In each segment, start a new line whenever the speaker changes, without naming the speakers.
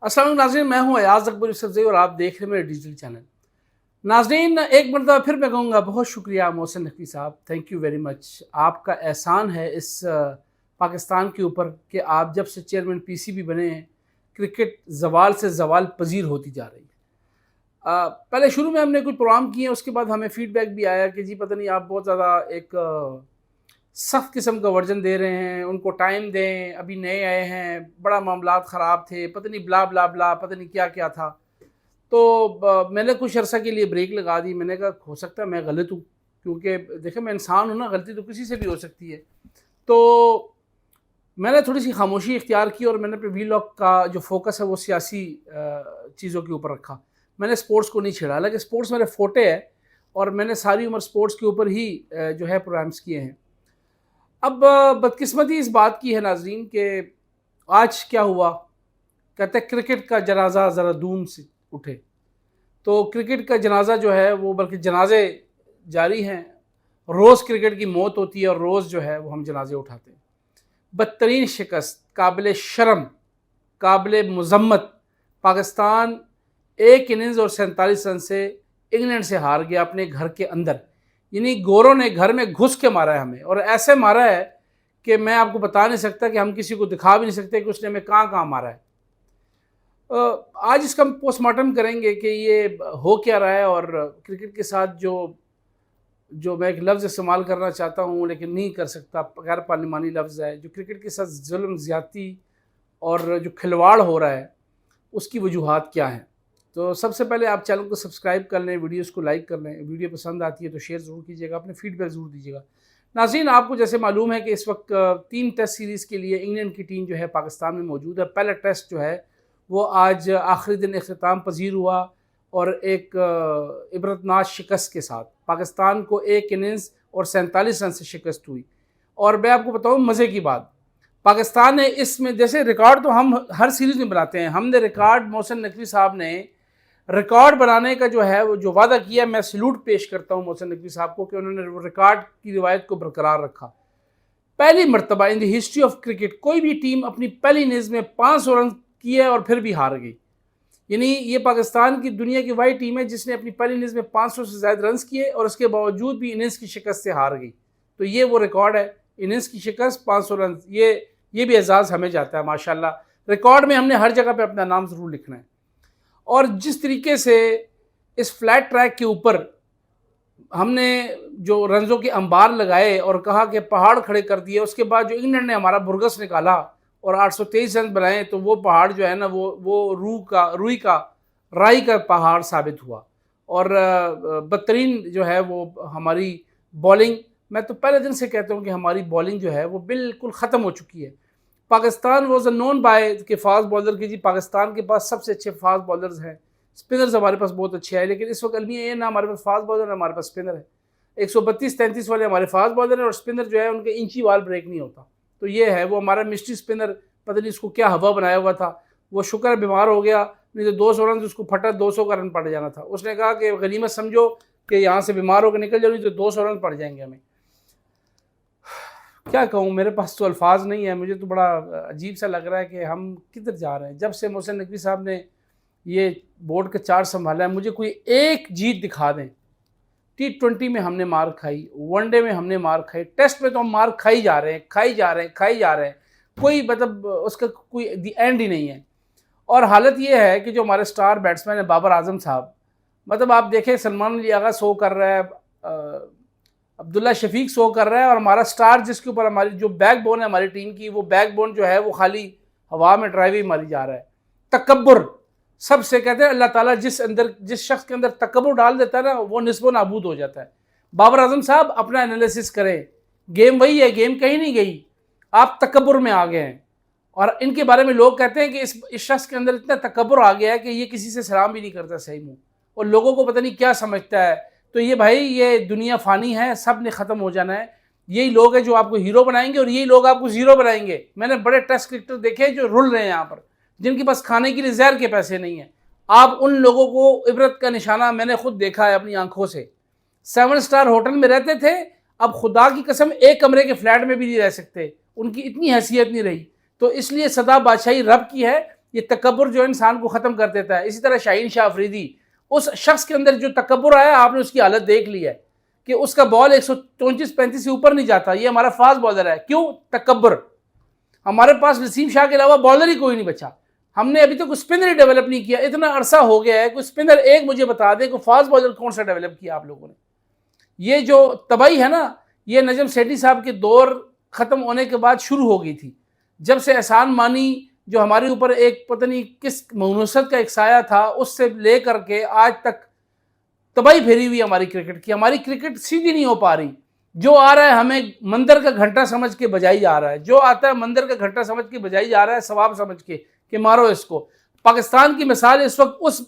अस्सलाम वालेकुम नाज़रीन, मैं हूँ अयाज़ अकबर यूसुफ़ज़ई और आप देख रहे हैं मेरे डिजिटल चैनल। नाज़रीन, एक मरतबा फिर मैं कहूँगा बहुत शुक्रिया मोहसिन नकवी साहब, थैंक यू वेरी मच। आपका एहसान है इस पाकिस्तान के ऊपर कि आप जब से चेयरमैन पीसीबी बने हैं, क्रिकेट ज़वाल से ज़वाल पज़ीर होती जा रही है। पहले शुरू में हमने कुछ प्रोग्राम किए, उसके बाद हमें फ़ीडबैक भी आया कि जी पता नहीं आप बहुत ज़्यादा एक सख्त किस्म का वर्जन दे रहे हैं, उनको टाइम दें, अभी नए आए हैं, बड़ा मामलात ख़राब थे, पता नहीं ब्ला ब्ला ब्ला, पता नहीं क्या क्या था। तो मैंने कुछ अरसा के लिए ब्रेक लगा दी। मैंने कहा हो सकता है मैं गलत हूँ, क्योंकि देखिए मैं इंसान हूँ ना, गलती तो किसी से भी हो सकती है। तो मैंने थोड़ी सी खामोशी इख्तियार की और मैंने अपने वीलॉग का जो फोकस है वो सियासी चीज़ों के ऊपर रखा। मैंने स्पोर्ट्स को नहीं छेड़ा, हालांकि स्पोर्ट्स मेरे फोटे है और मैंने सारी उम्र स्पोर्ट्स के ऊपर ही जो है प्रोग्राम्स किए हैं। अब बदकिस्मती इस बात की है नाज़रीन कि आज क्या हुआ, कहते हैं क्रिकेट का जनाजा ज़रा दूम से उठे। तो क्रिकेट का जनाजा जो है वो, बल्कि जनाजे जारी हैं, रोज़ क्रिकेट की मौत होती है और रोज़ जो है वो हम जनाजे उठाते हैं। बदतरीन शिकस्त, काबिल शर्म, काबिल मज़म्मत, पाकिस्तान एक इनिंग्स और 47 रन से इंग्लैंड से हार गया अपने घर के अंदर। यानी गोरों ने घर में घुस के मारा है हमें, और ऐसे मारा है कि मैं आपको बता नहीं सकता, कि हम किसी को दिखा भी नहीं सकते कि उसने हमें कहाँ कहाँ मारा है। आज इसका पोस्टमार्टम करेंगे कि ये हो क्या रहा है, और क्रिकेट के साथ जो जो मैं एक लफ्ज़ इस्तेमाल करना चाहता हूँ लेकिन नहीं कर सकता, गैर पार्लिमानी लफ्ज़ है, जो क्रिकेट के साथ जुल्म, ज़्यादती और जो खिलवाड़ हो रहा है उसकी वजूहात क्या हैं। तो सबसे पहले आप चैनल को सब्सक्राइब कर लें, वीडियोज़ को लाइक कर लें, वीडियो पसंद आती है तो शेयर ज़रूर कीजिएगा, अपने फीडबैक ज़रूर दीजिएगा। नाज़रीन, आपको जैसे मालूम है कि इस वक्त 3 टेस्ट सीरीज़ के लिए इंग्लैंड की टीम जो है पाकिस्तान में मौजूद है। पहला टेस्ट जो है वो आज आखिरी दिन इख्तिताम पज़ीर हुआ और एक इबरतनाक शिकस्त के साथ पाकिस्तान को 1 इनिंग्स और 47 रन से शिकस्त हुई। और मैं आपको बताऊँ मज़े की बात, पाकिस्तान ने इसमें, जैसे रिकॉर्ड तो हम हर सीरीज़ में बनाते हैं, हमने रिकॉर्ड, मोहसिन नकवी साहब ने रिकॉर्ड बनाने का जो है वो जो वादा किया, मैं सैल्यूट पेश करता हूँ मोहसिन नकवी साहब को कि उन्होंने वो रिकॉर्ड की रिवायत को बरकरार रखा। पहली मरतबा in the history of cricket कोई भी टीम अपनी पहली इनिंग्स में 500 रन किए और फिर भी हार गई। यानी ये पाकिस्तान की दुनिया की वही टीम है जिसने अपनी पहली इनिंग्स में 500 से ज़्यादा रन किए और उसके बावजूद भी इनिंग्स की शिकस्त से हार गई। तो ये वो रिकॉर्ड है, इनिंग्स की शिकस्त, 500 रन। ये भी एजाज़ हमें जाता है माशाल्लाह। रिकॉर्ड में हमने हर जगह पे अपना नाम ज़रूर लिखना है। और जिस तरीके से इस फ्लैट ट्रैक के ऊपर हमने जो रनों के अंबार लगाए और कहा कि पहाड़ खड़े कर दिए, उसके बाद जो इंग्लैंड ने हमारा बुरगस निकाला और 823 रन बनाए, तो वो पहाड़ जो है ना वो राई का पहाड़ साबित हुआ। और बदतरीन जो है वो हमारी बॉलिंग, मैं तो पहले दिन से कहता हूँ कि हमारी बॉलिंग जो है वो बिल्कुल ख़त्म हो चुकी है। पाकिस्तान वॉज नोन बाय के फास्ट बॉलर की, जी पाकिस्तान के पास सबसे अच्छे फास्ट बॉलर्स हैं, स्पिनर्स हमारे पास बहुत अच्छे हैं, लेकिन इस वक्त अलमिया ये ना हमारे पास फास्ट बॉलर है, हमारे पास स्पिनर है। 132-33 वाले हमारे फास्ट बॉलर हैं और स्पिनर जो है उनके इंची वाल ब्रेक नहीं होता। तो ये है वो हमारा मिस्ट्री स्पिनर, पता नहीं इसको क्या हवा बनाया हुआ था, वो शुक्र बीमार हो गया, नहीं तो 200 रन उसको फटा 200 का रन पड़ जाना था। उसने कहा कि गनीमत समझो कि यहाँ से बीमार होकर निकल जाओ, नहीं तो 200 रन पड़ जाएंगे हमें। क्या कहूँ, मेरे पास तो अल्फाज नहीं है, मुझे तो बड़ा अजीब सा लग रहा है कि हम किधर जा रहे हैं। जब से मोहसिन नकवी साहब ने ये बोर्ड का चार्ज संभाला है, मुझे कोई एक जीत दिखा दें। T20 में हमने मार खाई, वनडे में हमने मार खाई, टेस्ट में तो हम मार खाई जा रहे हैं, खाई जा रहे हैं, कोई मतलब उसका कोई दी एंड ही नहीं है। और हालत ये है कि जो हमारे स्टार बैट्समैन है बाबर आजम साहब, मतलब आप देखें सलमान अली आगा शो कर रहा है, अब्दुल्ला शफीक शो कर रहा है, और हमारा स्टार जिसके ऊपर हमारी जो बैकबोन है हमारी टीम की, वो बैकबोन जो है वो खाली हवा में ड्राइव ही मारी जा रहा है। तकब्बुर, सबसे कहते हैं अल्लाह ताला जिस शख्स के अंदर तकब्बुर डाल देता है ना, वो निस्बो नाबूद हो जाता है। बाबर आजम साहब अपना एनालिसिस करें, गेम वही है, गेम कहीं नहीं गई, आप तकब्बुर में आ गए हैं। और इनके बारे में लोग कहते हैं कि इस शख्स के अंदर इतना तकब्बुर आ गया है कि ये किसी से सलाम भी नहीं करता सही मुँह, और लोगों को पता नहीं क्या समझता है। तो ये भाई, ये दुनिया फ़ानी है, सब ने ख़त्म हो जाना है। यही लोग हैं जो आपको हीरो बनाएंगे और यही लोग आपको ज़ीरो बनाएंगे। मैंने बड़े टेस्ट क्रिकेटर देखे जो रुल रहे हैं यहाँ पर, जिनके पास खाने के लिए ज़हर के पैसे नहीं हैं। आप उन लोगों को इबरत का निशाना मैंने खुद देखा है अपनी आंखों से। 7 स्टार होटल में रहते थे, अब खुदा की कसम एक कमरे के फ्लैट में भी नहीं रह सकते, उनकी इतनी हैसियत नहीं रही। तो इसलिए सदा बादशाही रब की है, ये तकब्बुर जो इंसान को ख़त्म कर देता है। इसी तरह शाहीन शाह अफरीदी, उस शख्स के अंदर जो तकब्बुर आया, आपने उसकी हालत देख ली है कि उसका बॉल 134-35 से ऊपर नहीं जाता। ये हमारा फास्ट बॉलर है, क्यों? तकब्बुर। हमारे पास वसीम शाह के अलावा बॉलर ही कोई नहीं बचा। हमने अभी तक स्पिनर ही डेवलप नहीं किया। इतना अरसा हो गया है, कोई स्पिनर एक मुझे बता दे कोई फास्ट बॉलर कौन सा डेवलप किया आप लोगों ने। ये जो तबाही है ना, ये नजम सेठी साहब के दौर ख़त्म होने के बाद शुरू हो गई थी। जब से एहसान मानी जो हमारे ऊपर एक पता नहीं किस मनुसत का एक साया था, उससे ले करके आज तक तबाही फेरी हुई हमारी क्रिकेट की। हमारी क्रिकेट सीधी नहीं हो पा रही। जो आ रहा है हमें मंदिर का घंटा समझ के बजाई जा रहा है, जो आता है मंदिर का घंटा समझ के बजाई जा रहा है, सवाब समझ के कि मारो इसको। पाकिस्तान की मिसाल इस वक्त उस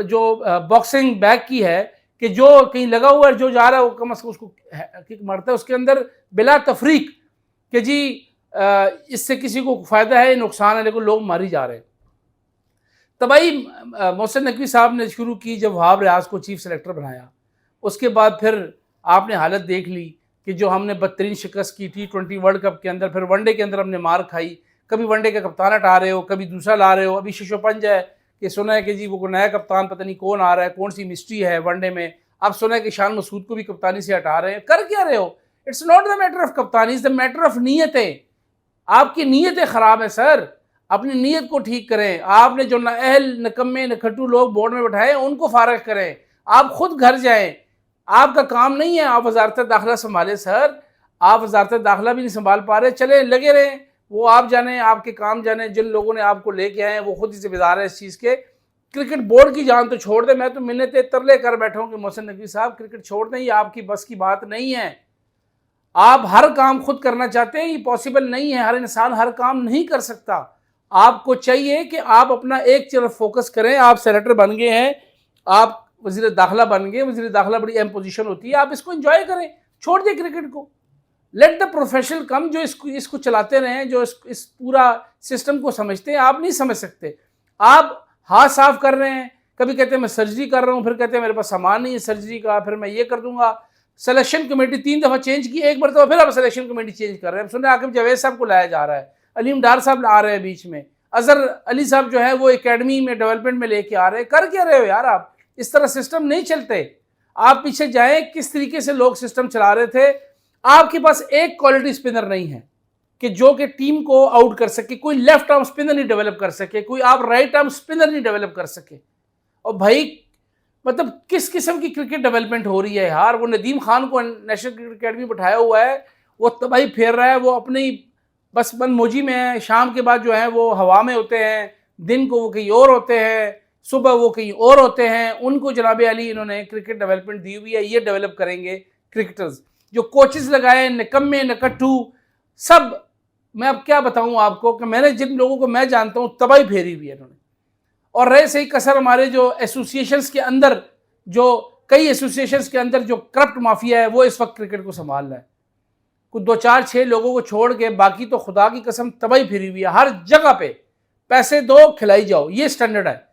जो बॉक्सिंग बैग की है कि जो कहीं लगा हुआ है, जो जा रहा है वो कम अज कम उसको किक मारता है, उसके अंदर बिला तफरीक कि जी इससे किसी को फ़ायदा है नुकसान है, लेकिन लोग मारी जा रहे हैं। तबाही मोहसिन नकवी साहब ने शुरू की जब वहाब रियाज को चीफ सेलेक्टर बनाया। उसके बाद फिर आपने हालत देख ली कि जो हमने बदतरीन शिकस्त की T20 वर्ल्ड कप के अंदर, फिर वनडे के अंदर हमने मार खाई। कभी वनडे का कप्तान हटा रहे हो, कभी दूसरा ला रहे हो। अभी शिशोपंज है कि सुना है कि जी वो नया कप्तान पता नहीं कौन आ रहा है, कौन सी मिस्ट्री है वनडे में। अब सुना है कि शान मसूद को भी कप्तानी से हटा रहे हैं। कर क्या रहे हो? It's not the matter of कप्तानी, इट्स द मैटर ऑफ नीयतें। आपकी नीयतें ख़राब है सर, अपनी नीयत को ठीक करें। आपने जो नाअहल नकम्मे नखट्टू लोग बोर्ड में बैठाए उनको फारग करें। आप खुद घर जाएं। आपका काम नहीं है आप वजारत दाखिला संभालें सर। आप वजारत दाखिला भी नहीं संभाल पा रहे, चले लगे रहें। वो आप जाने, आपके काम जाने। जिन लोगों ने आपको लेके आए हैं वो खुद ही जिम्मेदार है इस चीज़ के। क्रिकेट बोर्ड की जान तो छोड़ दें। मैं तो मिन्नतें तरले कर बैठा हूँ कि मोहसिन नकवी साहब क्रिकेट छोड़ दें, ये आपकी बस की बात नहीं है। आप हर काम खुद करना चाहते हैं, ये पॉसिबल नहीं है। हर इंसान हर काम नहीं कर सकता। आपको चाहिए कि आप अपना एक तरफ फोकस करें। आप सेनेटर बन गए हैं, आप वज़ीर दाखिला बन गए। वज़ीर दाखिला बड़ी अहम पोजीशन होती है, आप इसको एंजॉय करें। छोड़ दें क्रिकेट को। लेट द प्रोफेशनल कम, जो इसको चलाते रहें, जो इस पूरा सिस्टम को समझते हैं। आप नहीं समझ सकते। आप हाथ साफ कर रहे हैं, कभी कहते हैं मैं सर्जरी कर रहा हूँ, फिर कहते हैं मेरे पास सामान नहीं है सर्जरी का, फिर मैं ये कर दूंगा। सिलेक्शन कमेटी 3 दफ़ा चेंज की, एक मरतबा फिर आप सिलेक्शन कमेटी चेंज कर रहे हैं। सुने आकिब जावेद साहब को लाया जा रहा है, अलीम डार साहब आ रहे हैं बीच में, अजहर अली साहब जो है वो एकेडमी में डेवलपमेंट में लेके आ रहे हैं। कर क्या रहे हो यार आप? इस तरह सिस्टम नहीं चलते। आप पीछे जाएं, किस तरीके से लोग सिस्टम चला रहे थे। आपके पास एक क्वालिटी स्पिनर नहीं है कि जो कि टीम को आउट कर सके। कोई लेफ्ट आर्म स्पिनर नहीं डेवलप कर सके, कोई आप राइट आर्म स्पिनर नहीं डेवलप कर सके। और भाई मतलब किस किस्म की क्रिकेट डेवलपमेंट हो रही है यार। वो नदीम खान को नेशनल क्रिकेट अकेडमी बैठाया हुआ है, वो तबाही फेर रहा है। वो अपनी बस मनमोजी में है। शाम के बाद जो है वो हवा में होते हैं, दिन को वो कहीं और होते हैं, सुबह वो कहीं और होते हैं। उनको जनाब अली इन्होंने क्रिकेट डेवलपमेंट दी हुई है, ये डेवलप करेंगे क्रिकेटर्स। जो कोचेस लगाए निकम्मे नकट्टू सब, मैं अब क्या बताऊं आपको कि मैंने जिन लोगों को मैं जानता हूं तबाही फेरी हुई है इन्होंने। और रहे सही कसर हमारे जो एसोसिएशंस के अंदर, जो कई एसोसिएशंस के अंदर जो करप्ट माफिया है वो इस वक्त क्रिकेट को संभाल रहा है। कुछ 2-4-6 लोगों को छोड़ के बाकी तो खुदा की कसम तबाही फिरी हुई है। हर जगह पे पैसे दो खिलाई जाओ, ये स्टैंडर्ड है।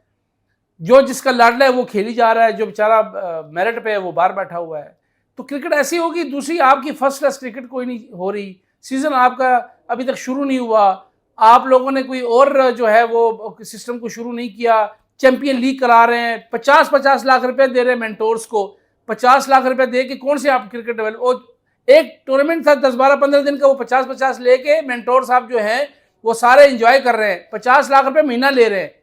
जो जिसका लाडला है वो खेली जा रहा है, जो बेचारा मेरिट पे है वो बाहर बैठा हुआ है। तो क्रिकेट ऐसी होगी। दूसरी, आपकी फर्स्ट क्लास क्रिकेट कोई नहीं हो रही। सीजन आपका अभी तक शुरू नहीं हुआ। आप लोगों ने कोई और जो है वो सिस्टम को शुरू नहीं किया। चैंपियन लीग करा रहे हैं, 50-50 लाख रुपए दे रहे हैं मेंटोर्स को। 50 लाख रुपए दे के कौन से आप क्रिकेट डेवलप। एक टूर्नामेंट था 10-12-15 दिन का, वो 50-50 लेके मेंटोर साहब जो हैं वो सारे एंजॉय कर रहे हैं, 50 लाख रुपए महीना ले रहे हैं।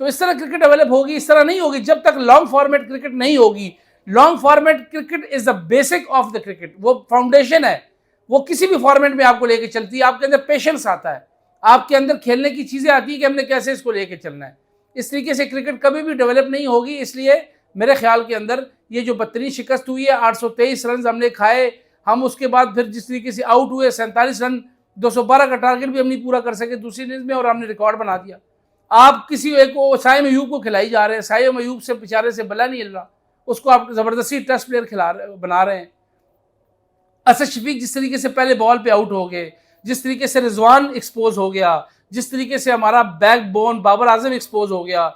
तो इस तरह क्रिकेट डेवलप होगी? इस तरह नहीं होगी जब तक लॉन्ग फॉर्मेट क्रिकेट नहीं होगी। Long format cricket is the basic of the cricket. वो फाउंडेशन है, वो किसी भी फॉर्मेट में आपको लेके चलती है। आपके अंदर पेशेंस आता है, आपके अंदर खेलने की चीजें आती है कि हमने कैसे इसको लेके चलना है। इस तरीके से क्रिकेट कभी भी डेवलप नहीं होगी। इसलिए मेरे ख्याल के अंदर ये जो बदतरीन शिकस्त हुई है, 823 रन हमने खाए। हम उसके बाद फिर जिस तरीके से आउट हुए, 47 रन, 212 का टारगेट भी हम नहीं पूरा कर सके दूसरी इनिंग्स में, और हमने रिकॉर्ड बना दिया। आप किसी एक को साइम अयूब को खिलाई जा रहे हैं। साइम अयूब से बेचारे से बला नहीं हिल रहा, उसको आप जबरदस्ती टेस्ट प्लेयर बना रहे हैं। असद शफीक जिस तरीके से पहले बॉल पे आउट हो गए, जिस तरीके से रिजवान एक्सपोज हो गया, जिस तरीके से हमारा बैकबोन बाबर आजम एक्सपोज हो गया,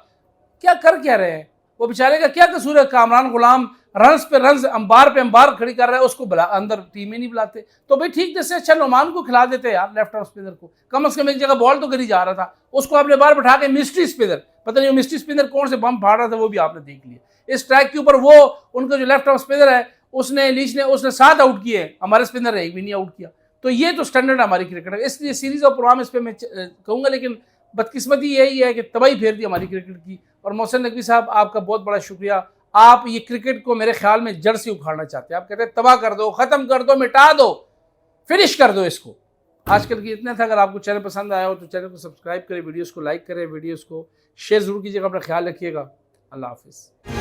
क्या कर क्या रहे हैं वो बेचारे का क्या कसूर है? कामरान गुलाम रन्स पे रन्स, अंबार पे अंबार खड़ी कर रहा है, उसको अंदर टीम ही नहीं बुलाते। तो भाई ठीक, जैसे अच्छा नोमान को खिला देते यार, लेफ्ट आर्म स्पिनर को, कम से कम एक जगह बॉल तो करी जा रहा था, उसको आपने बाहर बैठा के मिस्ट्री स्पिनर, पता नहीं मिस्ट्री स्पिनर कौन से बम फाड़ रहा था, वो भी आपने देख लिया। इस ट्रैक के ऊपर वो उनका जो लेफ्ट आर्म स्पिनर है उसने लीच ने उसने 7 आउट किए, हमारे स्पिनर ने एक भी नहीं आउट किया। तो ये तो स्टैंडर्ड हमारी क्रिकेट है, इसलिए सीरीज ऑफ परफॉर्मेंस इस पर मैं कहूँगा, लेकिन बदकिस्मती यही है कि तबाही फेर दी हमारी क्रिकेट की। और मोहसिन नकवी साहब, आपका बहुत बड़ा शुक्रिया। आप ये क्रिकेट को मेरे ख्याल में जड़ से उखाड़ना चाहते हैं, आप कहते हैं तबाह कर दो, खत्म कर दो, मिटा दो, फिनिश कर दो इसको। आजकल की इतना था। अगर आपको चैनल पसंद आया हो तो चैनल को सब्सक्राइब करें, वीडियोस को लाइक करें, वीडियोस को शेयर जरूर कीजिएगा। अपना ख्याल रखिएगा। अल्लाह हाफिज़।